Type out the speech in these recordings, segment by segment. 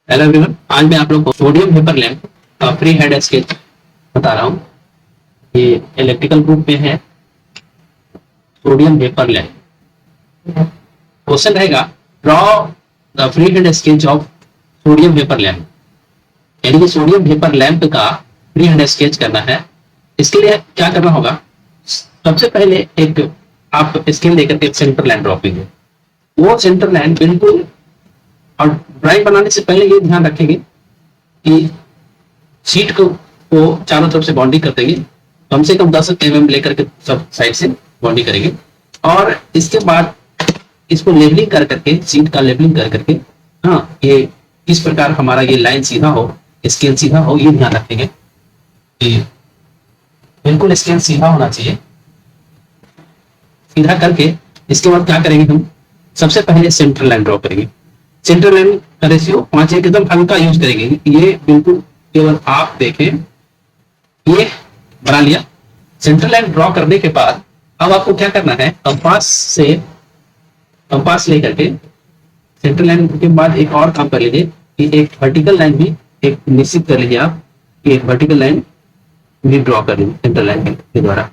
Hello everyone, आज मैं आप लोग को सोडियम वेपर लैंप का फ्री हैंड स्केच बता रहा हूँ। ये इलेक्ट्रिकल ग्रुप में है सोडियम वेपर लैंप। क्वेश्चन रहेगा, draw the free hand sketch of sodium vapour lamp. यानी कि सोडियम वेपर लैंप का फ्री हैंड स्केच करना है। इसके लिए क्या करना होगा, सबसे पहले एक आप स्केल लेकर के सेंटर लाइन ड्रॉ कीजिए। वो सेंटर लाइन बिल्कुल, और ड्राइंग बनाने से पहले ये ध्यान रखेंगे कि शीट को चारों तरफ से बाउंड्री कर देंगे, कम से कम 10 mm लेकर के सब साइड से बाउंड्री करेंगे। और इसके बाद इसको लेवलिंग कर करके, शीट का लेवलिंग कर करके, हाँ, ये किस प्रकार हमारा ये लाइन सीधा हो, स्केल सीधा हो, ये ध्यान रखेंगे कि बिल्कुल स्केल सीधा होना चाहिए। सीधा करके इसके बाद क्या करेंगे, हम सबसे पहले सेंटर लाइन ड्रॉ करेंगे। सेंटर लाइन का रेशियो 5 एकदम हल्का यूज करेंगे। ये बिल्कुल केवल आप देखें, ये बना लिया। सेंटर लाइन ड्रॉ करने के बाद अब आपको क्या करना है, कंपास लेकर के सेंटर लाइन के बाद एक और काम कर लीजिए कि एक वर्टिकल लाइन भी एक निश्चित कर लीजिए। आप एक वर्टिकल लाइन भी ड्रॉ कर लीजिए सेंटर लाइन के द्वारा।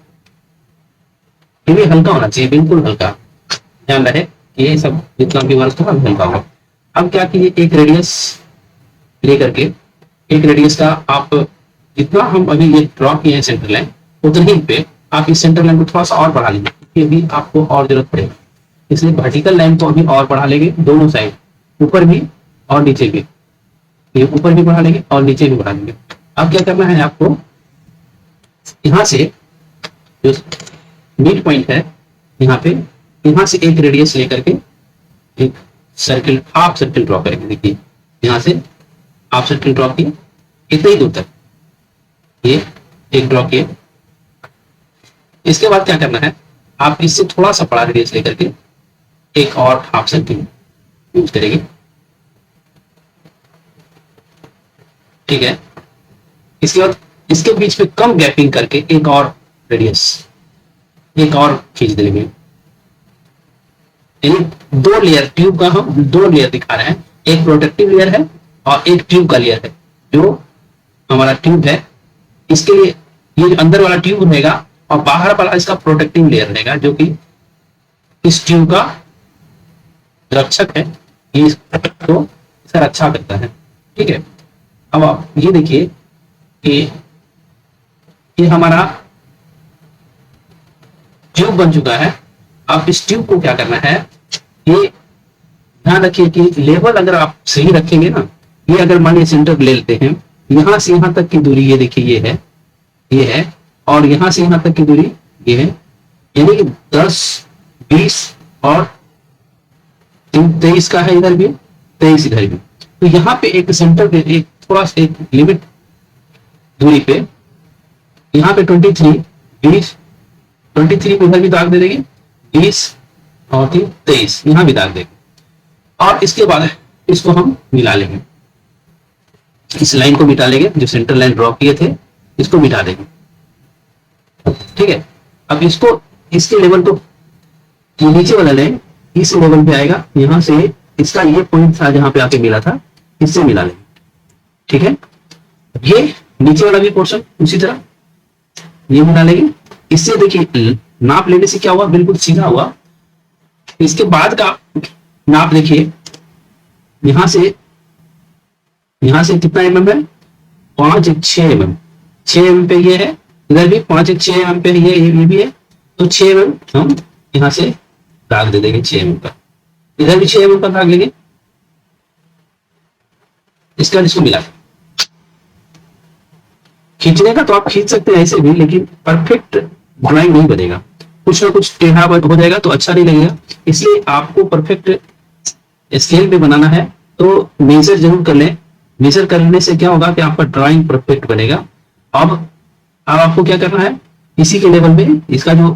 ये भी हल्का होना चाहिए, बिल्कुल हल्का। ध्यान रहे ये सब जितना भी वर्क होगा हल्का होगा। अब क्या कीजिए, एक रेडियस लेकर के, एक रेडियस का आप जितना हम अभी ये ड्रॉ किए हैं सेंटर लाइन, उतने ही पे आप इस सेंटर लाइन को थोड़ा सा और बढ़ा लीजिए, क्योंकि अभी आपको और जरूरत पड़ेगी। इसलिए वर्टिकल लाइन को अभी और बढ़ा लेंगे, दोनों साइड, ऊपर भी और नीचे भी। ये ऊपर भी बढ़ा लेंगे और नीचे भी बढ़ा लेंगे। अब क्या करना है आपको, यहां से जो मिड पॉइंट है यहाँ पे, यहां से एक रेडियस लेकर के एक सर्किल, हाफ सर्किल ड्रॉ करेंगे। देखिए यहां से हाफ सर्किल ड्रॉ किए, इतने ही दूर तक ये एक ड्रॉ किए। इसके बाद क्या करना है, आप इससे थोड़ा सा बड़ा रेडियस लेकर के एक और हाफ सर्किल यूज करेंगे। ठीक है, इसके बाद इसके बीच में कम गैपिंग करके एक और रेडियस, एक और खींच देंगे। यानी 2 लेयर ट्यूब का हम 2 लेयर दिखा रहे हैं, एक प्रोटेक्टिव लेयर है और एक ट्यूब का लेयर है। जो हमारा ट्यूब है, इसके लिए ये जो अंदर वाला ट्यूब रहेगा और बाहर वाला इसका प्रोटेक्टिव लेयर रहेगा, जो कि इस ट्यूब का रक्षक है, ये इसको इसका रक्षा करता है। ठीक है, अब आप ये देखिए कि ये हमारा ट्यूब बन चुका है। अब इस ट्यूब को क्या करना है, ये ध्यान रखिए कि लेवल अगर आप सही रखेंगे ना, ये अगर मान लीजिए सेंटर ले लेते हैं, यहां से यहां तक की दूरी ये देखिए, ये है, और यहां से यहां तक की दूरी ये है। यानी कि 10, 20 और 23 का है इधर भी, 23 इधर भी। तो यहाँ पे एक सेंटर पे एक थोड़ा सा एक लिमिट दूरी पे, यहाँ पे 23, 20, 23 इधर भी दाग दे देंगे, 20 और 23 यहां भी दाग देंगे। और इसके बाद इसको हम मिला लेंगे, इस लाइन को मिटा लेंगे, जो सेंटर लाइन ड्रॉ किए थे इसको मिटा देंगे। ठीक है, अब इसको, इसके लेवल को, नीचे वाला लाइन इस लेवल पे आएगा, यहां से इसका ये पॉइंट था जहां पे आके मिला था, इससे मिला लेंगे। ठीक है, ये नीचे वाला भी पोर्शन उसी तरह ये मिला लेंगे। इससे देखिए नाप लेने से क्या हुआ, बिल्कुल सीधा हुआ। इसके बाद का नाप देखिए, यहां से कितना mm है, 5 एक 6 mm, 6 mm पे ये है, इधर भी 5 एक 6 mm पे ये भी है। तो 6 mm हम यहां से दाग दे देंगे, 6 mm का, इधर भी 6 mm का दाग लेंगे। इसके बाद इसको मिला, खींचने का तो आप खींच सकते हैं ऐसे भी, लेकिन परफेक्ट ड्राइंग नहीं बनेगा, कुछ ना कुछ टेढ़ा हो जाएगा तो अच्छा नहीं लगेगा। इसलिए आपको परफेक्ट स्केल पे बनाना है तो मेजर जरूर कर लें। मेजर करने से क्या होगा कि आपका ड्राइंग परफेक्ट बनेगा। अब आपको क्या करना है, इसी के लेवल में इसका जो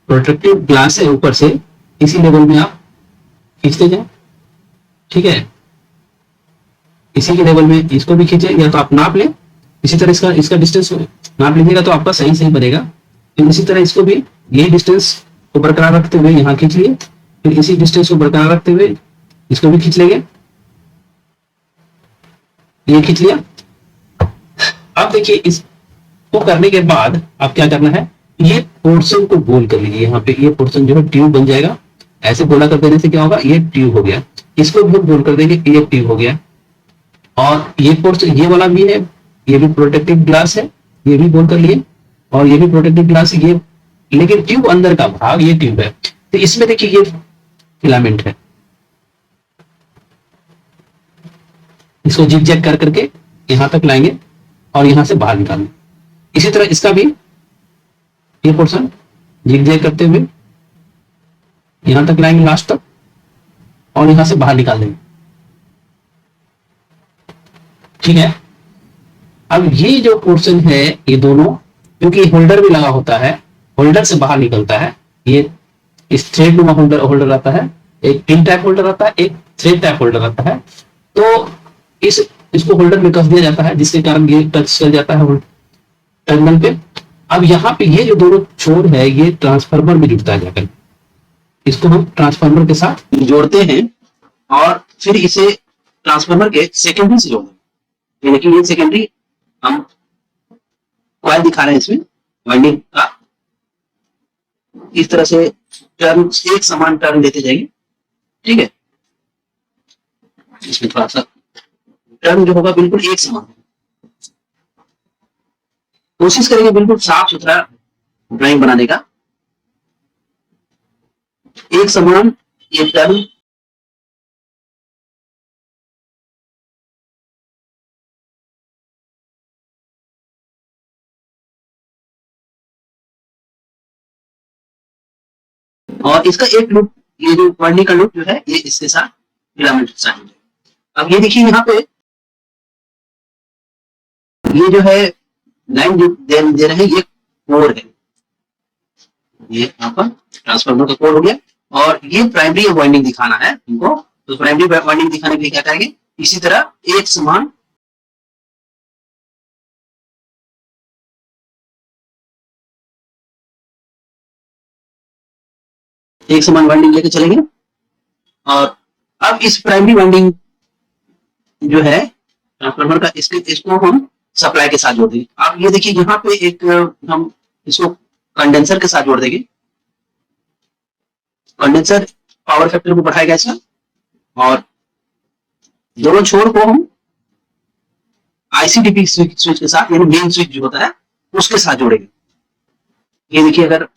प्रोटेक्टिव ग्लास है ऊपर से, इसी लेवल में आप खींचते जाए। ठीक है, इसी के लेवल में इसको भी खींचे, या तो आप नाप लें, इसी तरह इसका डिस्टेंस नाप लीजिएगा तो आपका सही बनेगा। फिर इसी तरह इसको भी यही डिस्टेंस को बरकरार रखते हुए यहाँ खींच लिए, फिर इसी डिस्टेंस को बरकरार रखते हुए इसको भी खींच लेंगे। ये खींच लिया। अब देखिए इसको करने के बाद आप क्या करना है, ये पोर्शन को गोल कर लीजिए। यहाँ पे ये पोर्शन जो है ट्यूब बन जाएगा। ऐसे गोला कर देने से क्या होगा, ये ट्यूब हो गया। इसको भी गोल कर देंगे, ये ट्यूब हो गया। और ये पोर्शन ये वाला भी है, ये भी प्रोटेक्टिव ग्लास है, ये भी गोल कर लिए। और ये भी प्रोटेक्टिव ग्लास है ये, लेकिन ट्यूब अंदर का भाग ये ट्यूब है। तो इसमें देखिए ये फिलामेंट है, इसको जिग जैग कर करके यहां तक लाएंगे और यहां से बाहर निकालेंगे। इसी तरह इसका भी ये पोर्शन जिग जैग करते हुए यहां तक लाएंगे लास्ट तक, और यहां से बाहर निकाल देंगे। ठीक है। अब ये जो पोर्शन है, ये दोनों, क्योंकि होल्डर भी लगा होता है, होल्डर से बाहर निकलता है। ये इस थ्रेड नुमा होल्डर आता है, एक पिन टाइप होल्डर आता है, एक थ्रेड टाइप होल्डर आता है। तो इसको होल्डर में कस दिया जाता है, जिसके कारण ये टच कर जाता है टर्मिनल पे। अब यहाँ पे ये जो दोनों छोर है, ये ट्रांसफार्मर में जुड़ता है जाकर। इसको हम ट्रांसफार्मर के साथ जोड़ते हैं और फिर इसे ट्रांसफार्मर के सेकेंडरी से जोड़ते हैं। लेकिन ये सेकेंडरी हम कॉइल दिखा रहे हैं इसमें वाइंडिंग का। इस तरह से टर्न, एक समान टर्न देते जाएंगे। ठीक है। इसमें थोड़ा सा टर्न जो होगा बिल्कुल एक समान, कोशिश करेंगे बिल्कुल साफ सुथरा ड्राइंग बनाने का। एक समान ये टर्न और इसका एक लूप, ये जो वाइंडिंग का लूप जो है ये इसके साथ फिलामेंट साइन है। अब ये देखिए यहाँ पे ये जो है लाइन जो दे रहे हैं, ये कोर है। ये आपका ट्रांसफार्मर का कोड हो गया। और ये प्राइमरी वाइंडिंग दिखाना है उनको, तो प्राइमरी वाइंडिंग दिखाने के लिए क्या करेंगे, इसी तरह एक समान वाइंडिंग लेके चलेंगे। और अब इस प्राइमरी वाइंडिंग जो है ट्रांसफार्मर का, इसको हम सप्लाई के साथ जोड़ देंगे। अब ये देखिए यहाँ पे एक हम इसको कंडेंसर के साथ जोड़ देंगे। कंडेंसर पावर फैक्टर को बढ़ाएगा इसका, और दोनों छोर को हम आईसीडीपी स्विच के साथ, यानी मेन स्विच जो होता है उसके साथ जोड़ेंगे। ये देखिए, अगर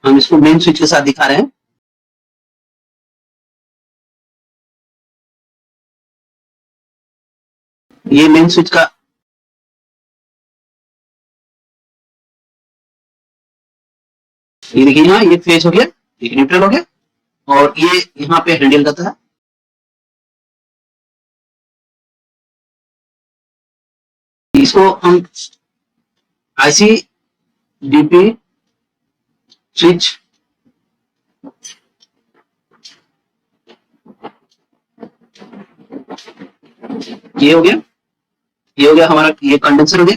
हम इसको मेन स्विच के साथ दिखा रहे हैं, ये मेन स्विच का ये देखिए यहाँ ये फेस हो गया, एक न्यूट्रल हो गया, और ये यहाँ पे हैंडल करता है। इसको हम आईसी डीपी स्विच ये हो गया, ये हो गया हमारा, ये कंडेंसर हो गया,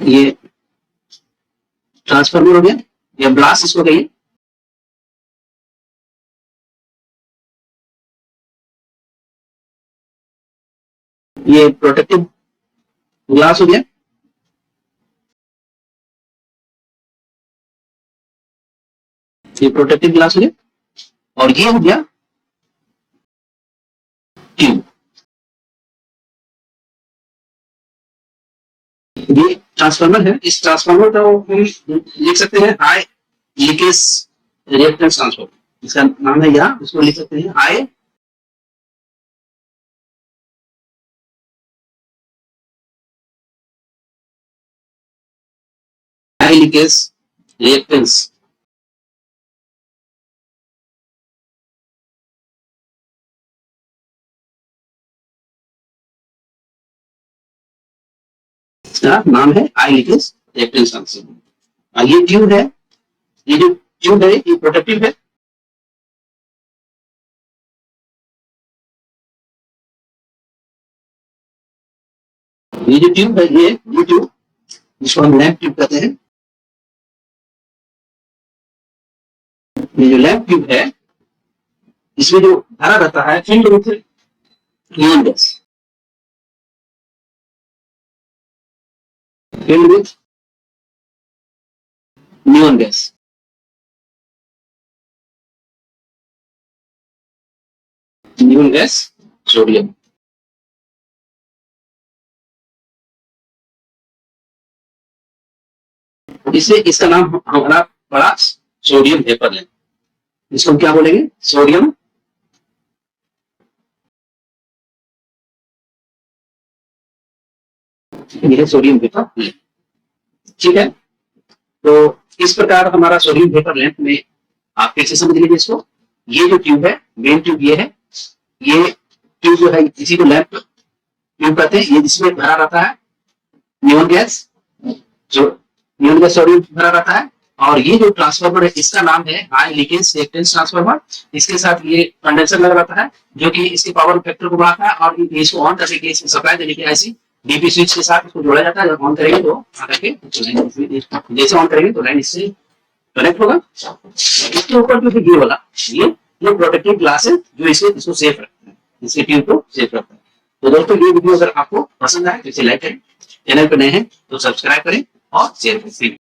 ये ट्रांसफार्मर हो गया, या ब्लास्ट इसको कहिए। ये प्रोटेक्टिव ग्लास हो गया, ये प्रोटेक्टिव ग्लास हो गया, और ये हो गया ट्यूब। ये ट्रांसफार्मर है। इस ट्रांसफार्मर का हम लिख सकते हैं आई लीकेज रिएक्टेंस ट्रांसफार्मर, इसका नाम है यहाँ, इसको लिख सकते हैं आई लीकेज रिएक्टेंस। इसका नाम है आई लीकेज रिएक्टेंस ट्रांसफार्मर। ये ट्यूब है, ये जो ट्यूब है ये प्रोटेक्टिव है। ये जो ट्यूब है, ये ट्यूब जिसको हम लैंप ट्यूब कहते हैं, ये जो लैंप ट्यूब है इसमें जो भरा रहता है filled with neon gas, filled with neon gas. Neon gas sodium, इससे इसका नाम हमारा पड़ा सोडियम वेपर लैंप। इसको हम क्या बोलेंगे? सोडियम ये है सोडियम वेपर लैंप। ठीक है, तो इस प्रकार हमारा सोडियम वेपर लैंप में आप कैसे समझ लीजिए इसको। ये जो ट्यूब है, मेन ट्यूब ये है, ये ट्यूब जो है इसी को लैंप ट्यूब कहते हैं। ये जिसमें भरा रहता है नियॉन गैस, जो नियॉन गैस सोडियम भरा रहता है। और ये जो ट्रांसफार्मर है इसका नाम है हाई लीकेज रिएक्टेंस ट्रांसफार्मर। इसके साथ ये कंडेंसर लगा रहता है जो कि इसके पावर फैक्टर को बढ़ाता है और इसको ऑन करने के इसमें सप्लाई देने के ऐसी डीपी स्विच के साथ इसको जोड़ा जाता है। जब ऑन करेंगे तो आकर के जैसे ऑन करेंगे तो लाइन इससे कनेक्ट होगा। इसके ऊपर जो ये वाला ये प्रोटेक्टिव ग्लास है जो इसको सेफ रखता है, इसके ट्यूब को सेफ रखता है। तो दोस्तों ये वीडियो अगर आपको पसंद आए तो इसे लाइक करें, चैनल पर नए हैं तो सब्सक्राइब करें और शेयर करें।